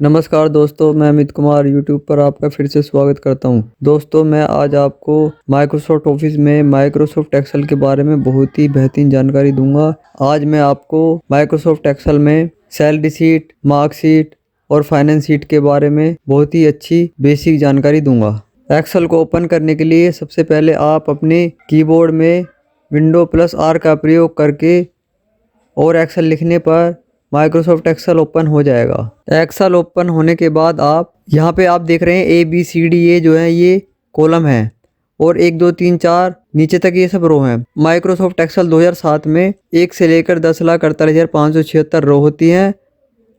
नमस्कार दोस्तों, मैं अमित कुमार यूट्यूब पर आपका फिर से स्वागत करता हूं। दोस्तों, मैं आज आपको माइक्रोसॉफ्ट ऑफिस में माइक्रोसॉफ्ट एक्सेल के बारे में बहुत ही बेहतरीन जानकारी दूंगा। आज मैं आपको माइक्रोसॉफ्ट एक्सेल में सैलरी शीट, मार्कशीट और फाइनेंस शीट के बारे में बहुत ही अच्छी बेसिक जानकारी दूंगा। एक्सेल को ओपन करने के लिए सबसे पहले आप अपने कीबोर्ड में विंडो+R का प्रयोग करके और एक्सेल लिखने पर माइक्रोसॉफ्ट एक्सेल ओपन हो जाएगा। एक्सेल ओपन होने के बाद आप यहाँ पे आप देख रहे हैं ABCD ये जो है ये कॉलम है और 1 2 3 4 नीचे तक ये सब रो हैं। माइक्रोसॉफ्ट एक्सेल 2007 में 1 से लेकर 10,48,576 रो होती हैं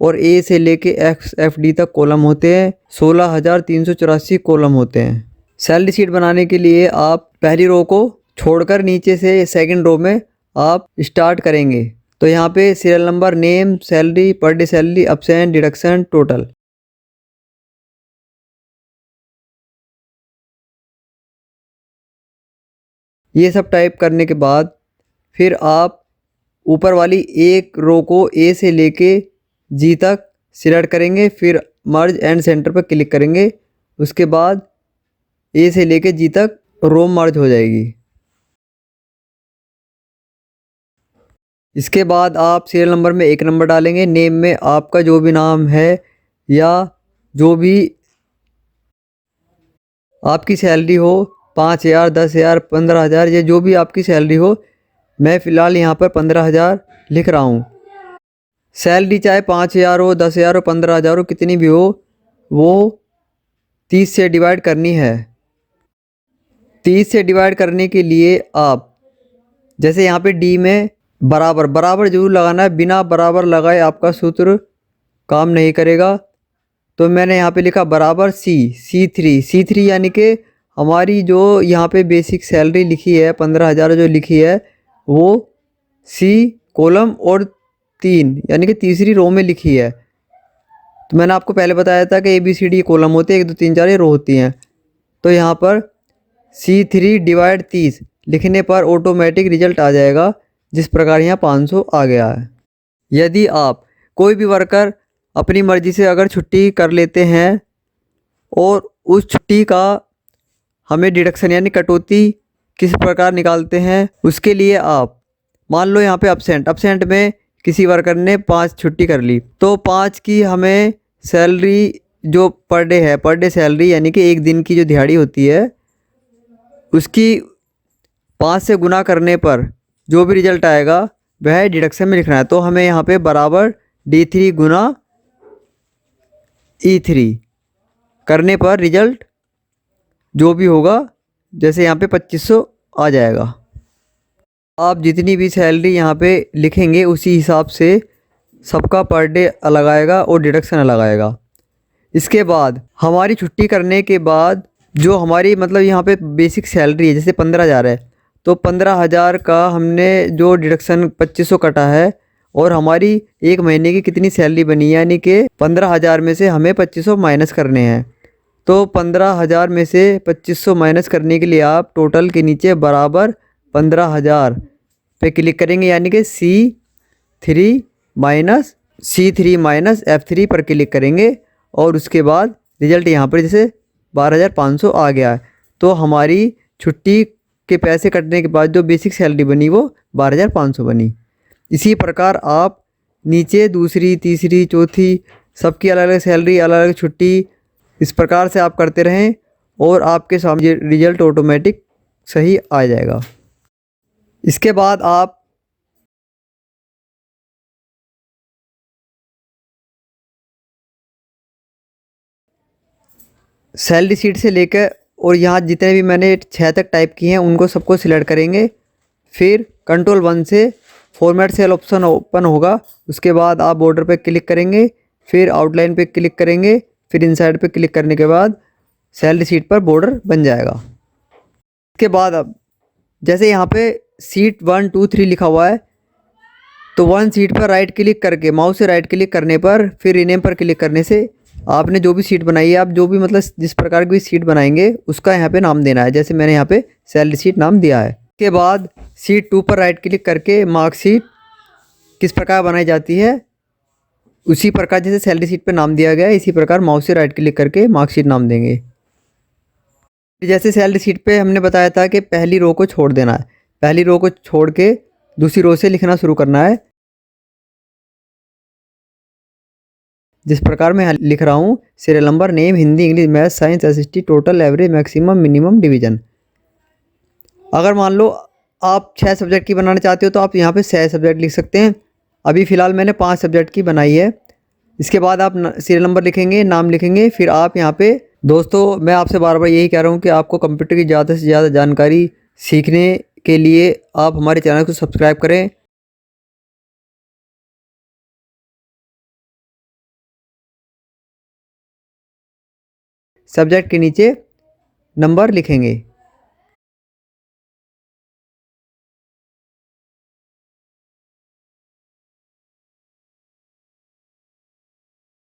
और A से लेके XFD तक कॉलम होते हैं। 16,384 कॉलम होते हैं। सैलरी शीट बनाने के लिए आप पहली रो को छोड़कर नीचे से सेकंड रो में आप स्टार्ट करेंगे। तो यहाँ पे serial number, name, salary, per day salary, absent, deduction, total, ये सब टाइप करने के बाद फिर आप ऊपर वाली एक रो को A से लेके G तक सिलेक्ट करेंगे। फिर मर्ज एंड सेंटर पर क्लिक करेंगे। उसके बाद A से लेके G तक रो मर्ज हो जाएगी। इसके बाद आप सीरियल नंबर में 1 नंबर डालेंगे। नेम में आपका जो भी नाम है या जो भी आपकी सैलरी हो, 5,000, 10,000, 15,000, ये जो भी आपकी सैलरी हो। मैं फ़िलहाल यहाँ पर 15,000 लिख रहा हूँ। सैलरी चाहे 5,000 हो, 10,000 हो, 15,000 हो, कितनी भी हो, वो 30 से डिवाइड करनी है। 30 से डिवाइड करने के लिए आप जैसे यहाँ पे डी में बराबर बराबर जरूर लगाना है। बिना बराबर लगाए आपका सूत्र काम नहीं करेगा। तो मैंने यहाँ पे लिखा बराबर C3 यानी कि हमारी जो यहाँ पे बेसिक सैलरी लिखी है 15,000 जो लिखी है वो C कॉलम और 3 यानी कि तीसरी रो में लिखी है। तो मैंने आपको पहले बताया था कि ABCD कॉलम होते हैं, 1 2 3 4 ये रो होती हैं। तो यहाँ पर C3 डिवाइड 30 लिखने पर ऑटोमेटिक रिजल्ट आ जाएगा, जिस प्रकार यहाँ 500 आ गया है। यदि आप कोई भी वर्कर अपनी मर्ज़ी से अगर छुट्टी कर लेते हैं और उस छुट्टी का हमें डिडक्शन यानी कटौती किस प्रकार निकालते हैं, उसके लिए आप मान लो यहाँ पे एब्सेंट में किसी वर्कर ने 5 छुट्टी कर ली, तो 5 की हमें सैलरी जो पर डे है, पर डे सैलरी यानी कि एक दिन की जो दिहाड़ी होती है उसकी 5 से गुना करने पर जो भी रिजल्ट आएगा वह डिडक्शन में लिखना है। तो हमें यहाँ पे बराबर D3 गुना E3 करने पर रिजल्ट जो भी होगा, जैसे यहाँ पे 2500 आ जाएगा। आप जितनी भी सैलरी यहाँ पे लिखेंगे उसी हिसाब से सबका पर डे अलग आएगा और डिडक्शन अलग आएगा। इसके बाद हमारी छुट्टी करने के बाद जो हमारी मतलब यहाँ पे बेसिक सैलरी है, जैसे 15,000 है, तो 15,000 का हमने जो डिडक्शन 2500 कटा है और हमारी एक महीने की कितनी सैलरी बनी, यानी कि 15,000 में से हमें 2500 माइनस करने हैं। तो 15,000 में से 2500 माइनस करने के लिए आप टोटल के नीचे बराबर 15,000 पे क्लिक करेंगे, यानी कि C3 माइनस F3 पर क्लिक करेंगे और उसके बाद रिजल्ट यहाँ पर जैसे 12,500 आ गया है। तो हमारी छुट्टी के पैसे कटने के बाद जो बेसिक सैलरी बनी वो 12,500 बनी। इसी प्रकार आप नीचे दूसरी, तीसरी, चौथी सबकी अलग अलग सैलरी, अलग अलग छुट्टी, इस प्रकार से आप करते रहें और आपके सामने रिजल्ट ऑटोमेटिक सही आ जाएगा। इसके बाद आप सैलरी शीट से लेकर और यहाँ जितने भी मैंने 6 तक टाइप किए हैं उनको सबको सिलेक्ट करेंगे। फिर Ctrl+1 से फॉर्मेट सेल ऑप्शन ओपन होगा। उसके बाद आप बॉर्डर पे क्लिक करेंगे, फिर आउटलाइन पे क्लिक करेंगे, फिर इनसाइड पे क्लिक करने के बाद सैलरी शीट पर बॉर्डर बन जाएगा। इसके बाद अब जैसे यहाँ पे शीट 1 2 3 लिखा हुआ है, तो 1 शीट पर राइट क्लिक करके माउस से राइट क्लिक करने पर फिर रीनेम पर क्लिक करने से आपने जो भी सीट बनाई है, आप जो भी मतलब जिस प्रकार की सीट बनाएंगे उसका यहाँ पे नाम देना है। जैसे मैंने यहाँ पे सैलरी शीट नाम दिया है। इसके बाद शीट 2 पर राइट क्लिक करके मार्कशीट किस प्रकार बनाई जाती है उसी प्रकार जैसे सैलरी शीट पे नाम दिया गया है, इसी प्रकार माउस से राइट क्लिक करके मार्कशीट नाम देंगे। जैसे सैलरी शीट पे हमने बताया था कि पहली रो को छोड़ देना है, पहली रो को छोड़ के दूसरी रो से लिखना शुरू करना है। जिस प्रकार मैं यहाँ लिख रहा हूँ, serial number, name, Hindi, English, math, science, SST, total, average, maximum, minimum, division. अगर मान लो आप 6 सब्जेक्ट की बनाना चाहते हो तो आप यहाँ पे 6 सब्जेक्ट लिख सकते हैं। अभी फ़िलहाल मैंने 5 सब्जेक्ट की बनाई है। इसके बाद आप सीरियल नंबर लिखेंगे, नाम लिखेंगे, फिर आप यहाँ पे दोस्तों मैं आपसे बार बार यही कह रहा हूँ कि आपको कंप्यूटर की ज़्यादा से ज़्यादा जानकारी सीखने के लिए आप हमारे चैनल को सब्सक्राइब करें। सब्जेक्ट के नीचे नंबर लिखेंगे।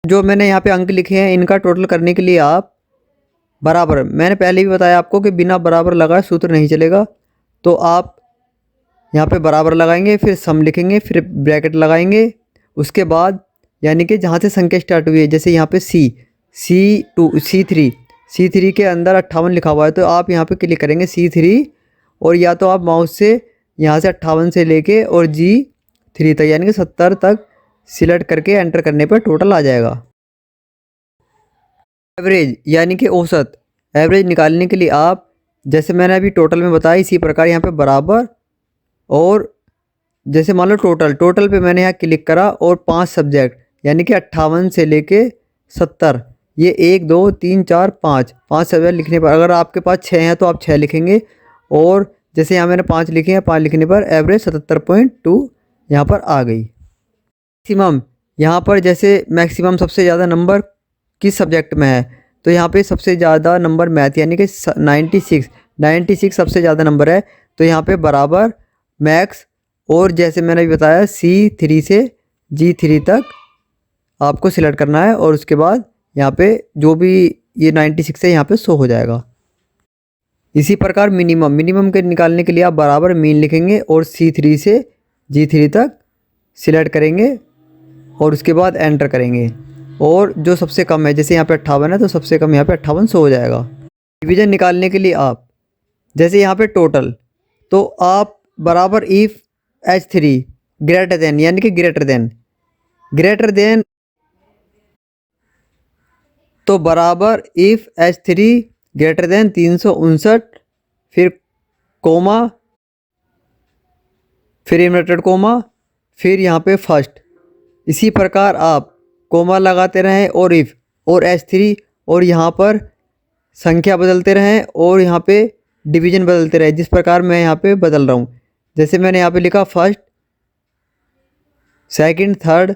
जो मैंने यहाँ पे अंक लिखे हैं इनका टोटल करने के लिए आप बराबर, मैंने पहले भी बताया आपको कि बिना बराबर लगाए सूत्र नहीं चलेगा। तो आप यहाँ पे बराबर लगाएंगे, फिर सम लिखेंगे, फिर ब्रैकेट लगाएंगे। उसके बाद यानी कि जहाँ से संख्या स्टार्ट हुई है, जैसे यहाँ पे C2 C3 के अंदर 58 लिखा हुआ है, तो आप यहाँ पे क्लिक करेंगे C3 और या तो आप माउस से यहाँ से 58 से लेके और G3 तक यानी कि 70 तक सिलेक्ट करके एंटर करने पर टोटल आ जाएगा। एवरेज यानी कि औसत, एवरेज निकालने के लिए आप जैसे मैंने अभी टोटल में बताया इसी प्रकार यहाँ पे बराबर, और जैसे मान लो टोटल पे मैंने यहाँ क्लिक करा और 5 सब्जेक्ट यानी कि 58 से लेके 70, ये 1 2 3 4 5 सब्जेक्ट लिखने पर, अगर आपके पास 6 हैं तो आप 6 लिखेंगे, और जैसे यहाँ मैंने 5 लिखे हैं, 5 लिखने पर एवरेज 77.2 यहाँ पर आ गई। मैक्सिमम, यहाँ पर जैसे मैक्सिमम सबसे ज़्यादा नंबर किस सब्जेक्ट में है, तो यहाँ पे सबसे ज़्यादा नंबर मैथ यानी कि 96 सबसे ज़्यादा नंबर है, तो यहाँ पे बराबर मैक्स, और जैसे मैंने अभी बताया C3 से G3 तक आपको सिलेक्ट करना है, और उसके बाद यहाँ पे जो भी ये 96 है यहाँ पे शो हो जाएगा। इसी प्रकार मिनिमम के निकालने के लिए आप बराबर मीन लिखेंगे और C3 से G3 तक सिलेक्ट करेंगे और उसके बाद एंटर करेंगे, और जो सबसे कम है जैसे यहाँ पे 58 है तो सबसे कम यहाँ पे 58 शो हो जाएगा। डिवीज़न निकालने के लिए आप जैसे यहाँ पे टोटल, तो आप बराबर इफ़ H3 ग्रेटर देन यानी कि ग्रेटर देन, तो बराबर इफ़ H3 ग्रेटर देन 359, फिर कोमा, फिर इन्वर्टेड कोमा, फिर यहाँ पे फर्स्ट। इसी प्रकार आप कोमा लगाते रहें और इफ़ और H3 और यहाँ पर संख्या बदलते रहें और यहाँ पे डिवीज़न बदलते रहें, जिस प्रकार मैं यहाँ पे बदल रहा हूँ। जैसे मैंने यहाँ पे लिखा फर्स्ट, सेकंड, थर्ड,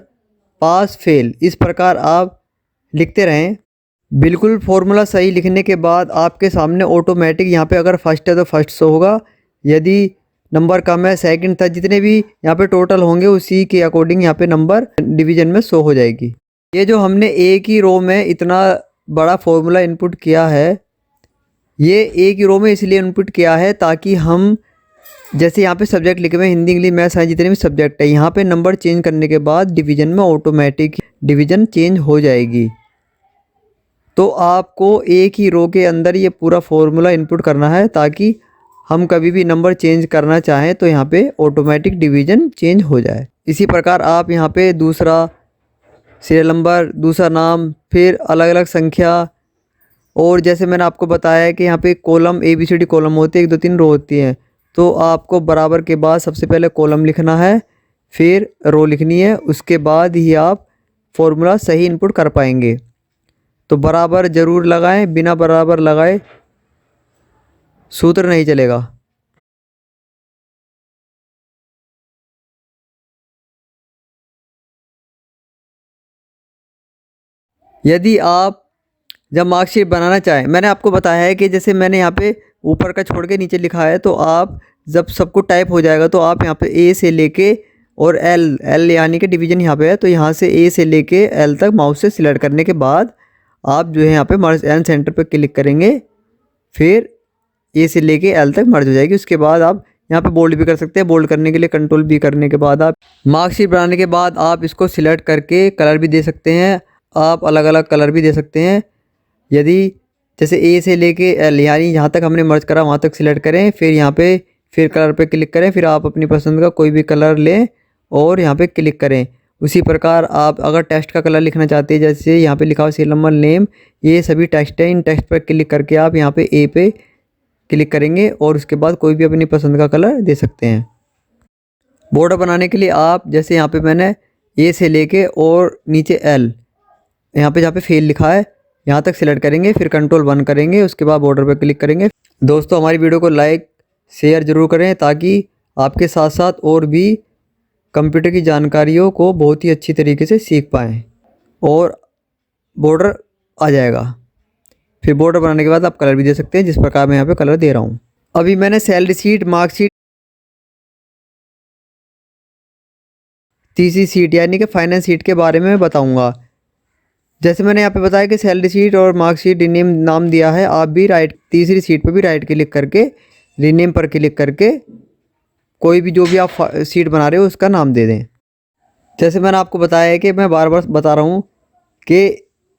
पास, फेल, इस प्रकार आप लिखते रहें। बिल्कुल फॉर्मूला सही लिखने के बाद आपके सामने ऑटोमेटिक यहाँ पे अगर फर्स्ट है तो फर्स्ट शो होगा, यदि नंबर कम है सेकंड था, जितने भी यहाँ पे टोटल होंगे उसी के अकॉर्डिंग यहाँ पे नंबर डिवीज़न में शो हो जाएगी। ये जो हमने एक ही रो में इतना बड़ा फॉर्मूला इनपुट किया है, ये एक ही रो में इसलिए इनपुट किया है ताकि हम जैसे यहाँ पे सब्जेक्ट लिखे हुए हिंदी, इंग्लिश, मैथ, साइंस जितने भी सब्जेक्ट है, यहाँ पे नंबर चेंज करने के बाद डिवीज़न में ऑटोमेटिक डिवीज़न चेंज हो जाएगी। तो आपको एक ही रो के अंदर ये पूरा फॉर्मूला इनपुट करना है ताकि हम कभी भी नंबर चेंज करना चाहें तो यहाँ पे ऑटोमेटिक डिवीज़न चेंज हो जाए। इसी प्रकार आप यहाँ पे दूसरा सीरियल नंबर, दूसरा नाम, फिर अलग अलग संख्या, और जैसे मैंने आपको बताया कि यहाँ पे कॉलम ABCD कॉलम होती है, 1 2 3 रो होती हैं, तो आपको बराबर के बाद सबसे पहले कॉलम लिखना है, फिर रो लिखनी है, उसके बाद ही आप फॉर्मूला सही इनपुट कर पाएंगे। तो बराबर ज़रूर लगाएं, बिना बराबर लगाए सूत्र नहीं चलेगा। यदि आप जब मार्कशीट बनाना चाहें, मैंने आपको बताया है कि जैसे मैंने यहाँ पे ऊपर का छोड़ के नीचे लिखा है, तो आप जब सब कुछ टाइप हो जाएगा तो आप यहाँ पे A से लेके और L यानी कि डिवीज़न यहाँ पे है, तो यहाँ से A से लेके L तक माउस से सिलेक्ट करने के बाद आप जो है यहाँ पे मर्ज एंड सेंटर पे क्लिक करेंगे, फिर A से लेके L तक मर्ज हो जाएगी। उसके बाद आप यहाँ पे बोल्ड भी कर सकते हैं। बोल्ड करने के लिए कंट्रोल भी करने के बाद आप मार्कशीट बनाने के बाद आप इसको सिलेक्ट करके कलर भी दे सकते हैं। आप अलग अलग कलर भी दे सकते हैं। यदि जैसे ए से लेके एल यानी जहाँ तक हमने मर्ज करा वहाँ तक सिलेक्ट करें, फिर यहाँ पे फिर कलर पे क्लिक करें, फिर आप अपनी पसंद का कोई भी कलर लें और यहाँ पे क्लिक करें। उसी प्रकार आप अगर टेक्स्ट का कलर लिखना चाहते हैं, जैसे यहाँ पे लिखा हुआ सीरियल नंबर, नेम, ये सभी टेक्स्ट है। इन टेक्स्ट पर क्लिक करके आप यहाँ पे ए पे क्लिक करेंगे और उसके बाद कोई भी अपनी पसंद का कलर दे सकते हैं। बॉर्डर बनाने के लिए आप जैसे यहाँ पे मैंने ए से लेके और नीचे एल यहाँ पे जहाँ पे फेल लिखा है यहाँ तक सिलेक्ट करेंगे, फिर कंट्रोल 1 करेंगे, उसके बाद बॉर्डर पे क्लिक करेंगे। दोस्तों हमारी वीडियो को लाइक शेयर ज़रूर करें ताकि आपके साथ साथ और भी कंप्यूटर की जानकारियों को बहुत ही अच्छी तरीके से सीख पाएँ और बॉर्डर आ जाएगा। फिर बॉर्डर बनाने के बाद आप कलर भी दे सकते हैं, जिस प्रकार मैं यहाँ पे कलर दे रहा हूँ। अभी मैंने सैलरी शीट, मार्कशीट, तीसरी सीट यानी कि फाइनेंस सीट के बारे में बताऊँगा। जैसे मैंने यहाँ पे बताया कि सैलरी शीट और मार्कशीट रीनेम नाम दिया है, आप भी तीसरी सीट पर भी राइट क्लिक करके रीनेम पर क्लिक करके कोई भी जो भी आप सीट बना रहे हो उसका नाम दे दें। जैसे मैंने आपको बताया है कि मैं बार बार बता रहा हूँ कि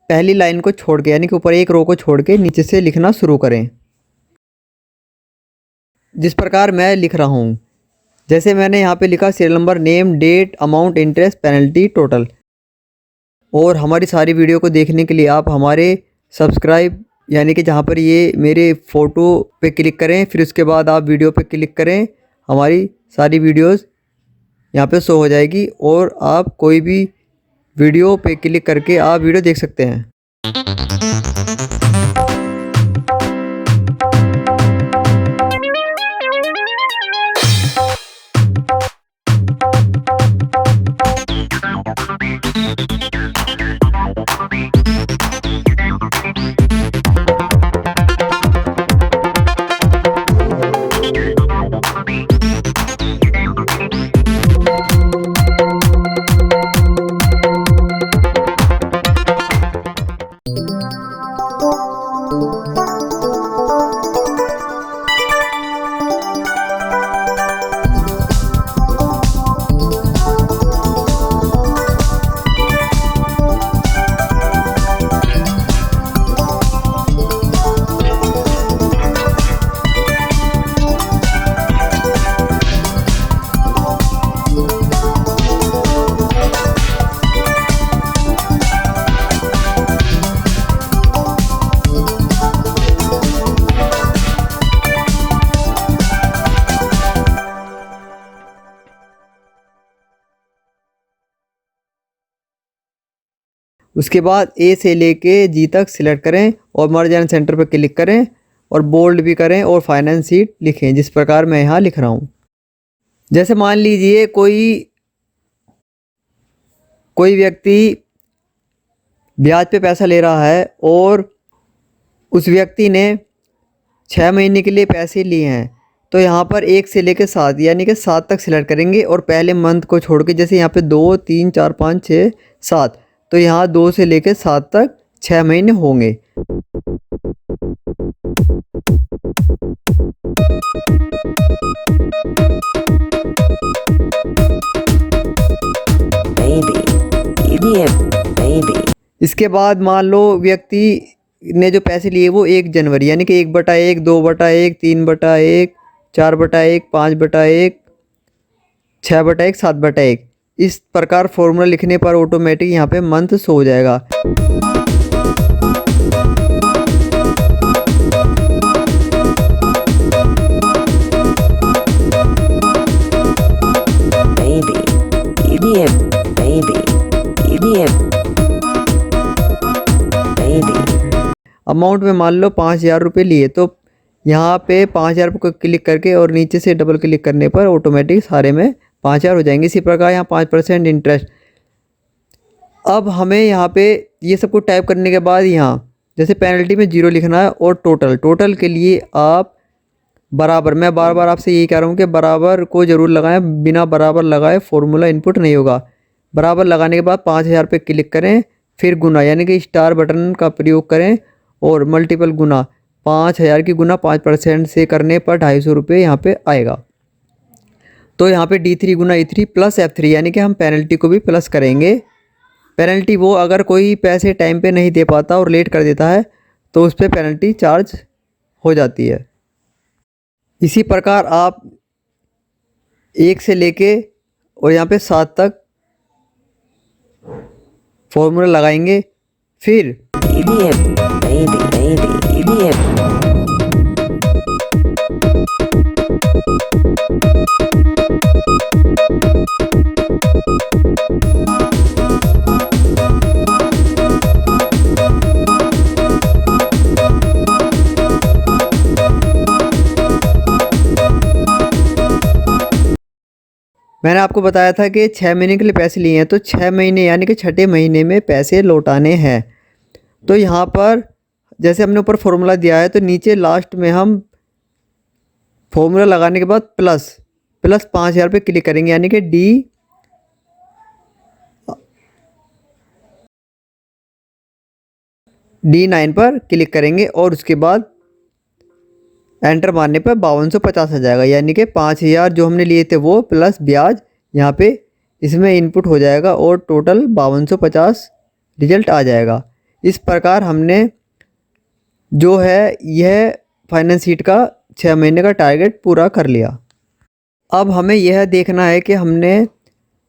पहली लाइन को छोड़ के यानी कि ऊपर एक रो को छोड़ के नीचे से लिखना शुरू करें, जिस प्रकार मैं लिख रहा हूँ। जैसे मैंने यहाँ पे लिखा serial number, name, date, amount, interest, penalty, total. और हमारी सारी वीडियो को देखने के लिए आप हमारे सब्सक्राइब यानी कि जहाँ पर ये मेरे फ़ोटो पे क्लिक करें, फिर उसके बाद आप वीडियो पे क्लिक करें, हमारी सारी वीडियोस यहाँ पे शो हो जाएगी और आप कोई भी वीडियो पे क्लिक करके आप वीडियो देख सकते हैं। उसके बाद ए से लेके जी तक सिलेक्ट करें और मर्ज एंड सेंटर पर क्लिक करें और बोल्ड भी करें और फाइनेंस शीट लिखें, जिस प्रकार मैं यहाँ लिख रहा हूँ। जैसे मान लीजिए कोई व्यक्ति ब्याज पे पैसा ले रहा है और उस व्यक्ति ने 6 महीने के लिए पैसे लिए हैं, तो यहाँ पर 1 से लेकर 7 यानी कि 7 तक सिलेक्ट करेंगे और पहले मंथ को छोड़ के जैसे यहाँ पे 2, 3, 4, 5, 6, 7 तो यहाँ 2 से लेकर 7 तक 6 महीने होंगे। इसके बाद मान लो व्यक्ति ने जो पैसे लिए वो 1 जनवरी यानी कि 1/1, 2/1, 3/1, 4/1, 5/1, 6/1, 7/1 इस प्रकार फॉर्मूला लिखने पर ऑटोमेटिक यहाँ पे मंथ शो हो जाएगा। अमाउंट में मान लो 5,000 रुपये लिए, तो यहाँ पे 5,000 को क्लिक करके और नीचे से डबल क्लिक करने पर ऑटोमेटिक सारे में 5,000 हो जाएंगे। इसी प्रकार यहाँ 5% इंटरेस्ट। अब हमें यहाँ पे ये सब कुछ टाइप करने के बाद यहाँ जैसे पेनल्टी में 0 लिखना है और टोटल के लिए आप बराबर, मैं बार बार आपसे यही कह रहा हूँ कि बराबर को ज़रूर लगाएं, बिना बराबर लगाए फॉर्मूला इनपुट नहीं होगा। बराबर लगाने के बाद 5,000 पे क्लिक करें, फिर गुना यानी कि स्टार बटन का प्रयोग करें और मल्टीपल गुना 5,000 की गुना 5% से करने पर 250 रुपये यहाँ पे आएगा। तो यहाँ पे D3 गुना E3 प्लस F3, यानी कि हम पेनल्टी को भी प्लस करेंगे। पेनल्टी वो अगर कोई पैसे टाइम पे नहीं दे पाता और लेट कर देता है तो उस पर पेनल्टी चार्ज हो जाती है। इसी प्रकार आप 1 से लेके और यहाँ पे 7 तक फॉर्मूला लगाएंगे। फिर मैंने आपको बताया था कि 6 महीने के लिए पैसे लिए हैं, तो 6 महीने यानी कि छठे महीने में पैसे लौटाने हैं। तो यहाँ पर जैसे हमने ऊपर फॉर्मूला दिया है तो नीचे लास्ट में हम फॉर्मूला लगाने के बाद प्लस 5,000 पे क्लिक करेंगे, यानी कि D9 पर क्लिक करेंगे और उसके बाद एंटर मारने पर 5250 आ जाएगा, यानी कि 5,000 जो हमने लिए थे वो प्लस ब्याज यहाँ पे इसमें इनपुट हो जाएगा और टोटल 5250 रिजल्ट आ जाएगा। इस प्रकार हमने जो है यह फाइनेंस शीट का 6 महीने का टारगेट पूरा कर लिया। अब हमें यह देखना है कि हमने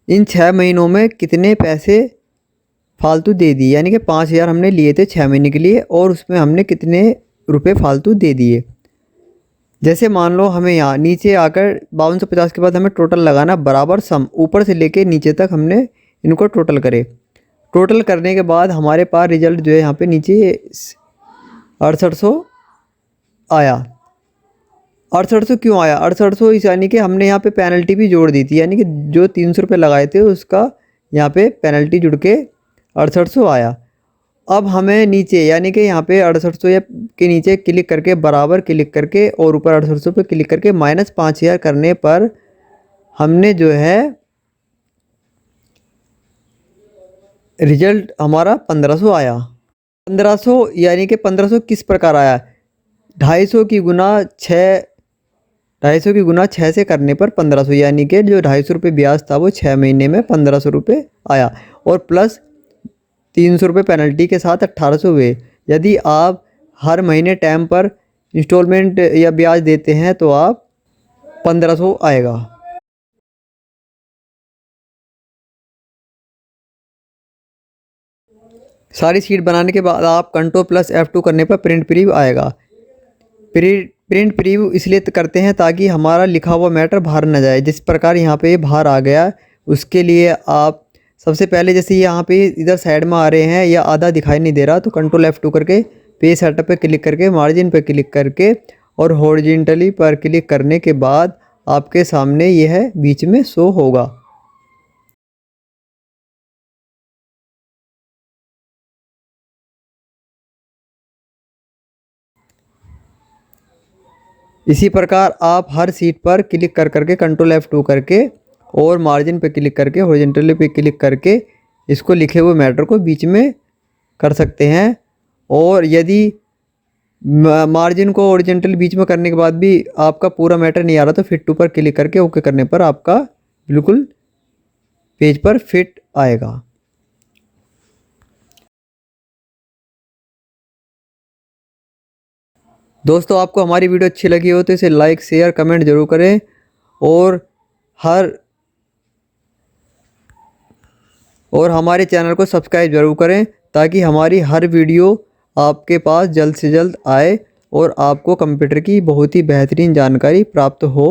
इन 6 महीनों में कितने पैसे फालतू दे दिए, यानी कि 5,000 हमने लिए थे 6 महीने के लिए और उसमें हमने कितने रुपए फालतू दे दिए। जैसे मान लो हमें यहाँ नीचे आकर 5250 के बाद हमें टोटल लगाना बराबर सम, ऊपर से लेके नीचे तक हमने इनको टोटल करे। टोटल करने के बाद हमारे पास रिजल्ट जो है यहाँ पे नीचे 6800 आया। 6800 क्यों आया? 6800 इस यानी कि हमने यहाँ पे पेनल्टी भी जोड़ दी थी, यानी कि जो 300 रुपये लगाए थे उसका यहाँ पे पेनल्टी जुड़ के 6800 आया। अब हमें नीचे यानी कि यहाँ पे 6800 के नीचे क्लिक करके बराबर क्लिक करके और ऊपर 6800 पे क्लिक करके माइनस 5,000 करने पर हमने जो है रिजल्ट हमारा 1500 आया। 1500 यानी कि 1500 किस प्रकार आया? 250 की गुना 6 से करने पर 1500, यानी कि जो 250 रुपये ब्याज था वो 6 महीने में 1500 रुपये आया और प्लस 300 रुपये पेनल्टी के साथ 1800 हुए। यदि आप हर महीने टाइम पर इंस्टॉलमेंट या ब्याज देते हैं तो आप 1500 आएगा। सारी शीट बनाने के बाद आप कंट्रोल प्लस F2 करने पर प्रिंट प्रीव्यू आएगा। प्रिंट प्रीव्यू इसलिए करते हैं ताकि हमारा लिखा हुआ मैटर बाहर न जाए। जिस प्रकार यहाँ पे बाहर आ गया उसके लिए आप सबसे पहले जैसे यहाँ पे इधर साइड में आ रहे हैं या आधा दिखाई नहीं दे रहा तो कंट्रोल F2 करके पेज सेटअप पे क्लिक करके मार्जिन पे क्लिक करके और हॉरिजॉन्टली पर क्लिक करने के बाद आपके सामने यह बीच में शो होगा। इसी प्रकार आप हर सीट पर क्लिक कर करके कंट्रोल F2 करके और मार्जिन पे क्लिक करके हॉरिजॉन्टली पे क्लिक करके इसको लिखे हुए मैटर को बीच में कर सकते हैं। और यदि मार्जिन को हॉरिजॉन्टली बीच में करने के बाद भी आपका पूरा मैटर नहीं आ रहा तो फिट टू पर क्लिक करके ओके करने पर आपका बिल्कुल पेज पर फिट आएगा। दोस्तों आपको हमारी वीडियो अच्छी लगी हो तो इसे लाइक शेयर कमेंट जरूर करें और हमारे चैनल को सब्सक्राइब जरूर करें ताकि हमारी हर वीडियो आपके पास जल्द से जल्द आए और आपको कंप्यूटर की बहुत ही बेहतरीन जानकारी प्राप्त हो।